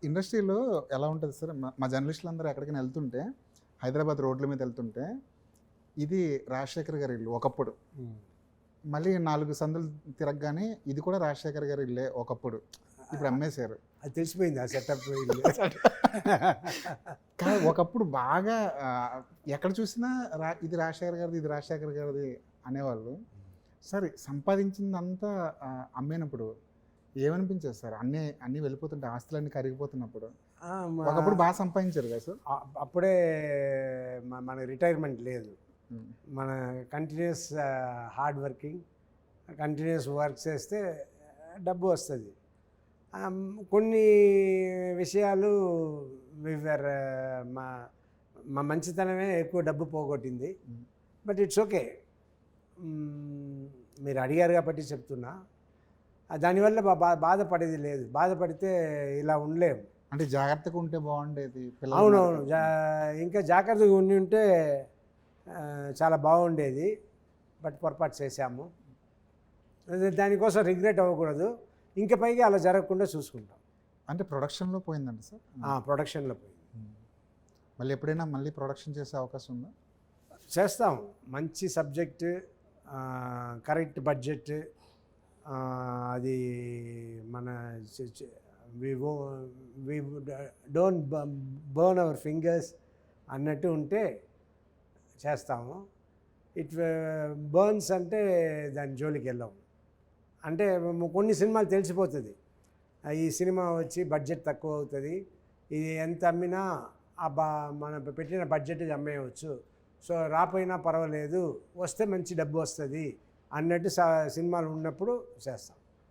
ఇండస్ట్రీలో ఎలా ఉంటుంది సార్, మా జర్నలిస్టులు అందరూ ఎక్కడికైనా వెళ్తుంటే, హైదరాబాద్ రోడ్ల మీద వెళ్తుంటే, ఇది రాజశేఖర్ గారి ఇల్లు ఒకప్పుడు, మళ్ళీ 4 సందులు తిరగగానే ఇది కూడా రాజశేఖర్ గారి ఇల్లే ఒకప్పుడు, ఇప్పుడు అమ్మేశారు. అది తెలిసిపోయింది ఆ సెటప్. కానీ ఒకప్పుడు బాగా ఎక్కడ చూసినా ఇది రాజశేఖర్ గారిది, ఇది రాజశేఖర్ గారిది అనేవాళ్ళు. సరే, సంపాదించిందంతా అమ్మేనప్పుడు ఏమనిపించేది సార్? అన్నీ వెళ్ళిపోతుంటే, ఆస్తులన్నీ కరిగిపోతున్నప్పుడు. ఒకప్పుడు బాగా సంపాదించారు కదా సార్. అప్పుడే మన రిటైర్మెంట్ లేదు, మన continuous hard working, continuous work చేస్తే డబ్బు వస్తుంది. కొన్ని విషయాలు మా మంచితనమే ఎక్కువ డబ్బు పోగొట్టింది. బట్ ఇట్స్ ఓకే, మీరు అడిగారు కాబట్టి చెప్తున్నా. దానివల్ల బాధపడేది లేదు. బాధపడితే ఇలా ఉండలేము. అంటే జాగ్రత్తగా ఉంటే బాగుండేది. అవునవును, ఇంకా జాగ్రత్తగా ఉండి ఉంటే చాలా బాగుండేది. బట్ పొరపాటు చేశాము, దానికోసం రిగ్రెట్ అవ్వకూడదు. ఇంకా పైగా అలా జరగకుండా చూసుకుంటాం. అంటే ప్రొడక్షన్లో పోయిందండి సార్? ప్రొడక్షన్లో పోయింది. మళ్ళీ ఎప్పుడైనా ప్రొడక్షన్ చేసే అవకాశం ఉందా? చేస్తాం. మంచి సబ్జెక్టు, కరెక్ట్ బడ్జెట్, అది మన we don't burn our fingers అన్నట్టు ఉంటే చేస్తాము. ఇట్ బర్న్స్ అంటే దాని జోలికి వెళ్ళాము. అంటే కొన్ని సినిమాలు తెలిసిపోతుంది, ఈ సినిమా వచ్చి బడ్జెట్ తక్కువ అవుతుంది, ఇది ఎంత అమ్మినా మనం పెట్టిన బడ్జెట్కి అమ్మేయవచ్చు, సో రాపోయినా పర్వాలేదు, వస్తే మంచి డబ్బు వస్తుంది అన్నట్టు సినిమాలు ఉన్నప్పుడు చేస్తాం.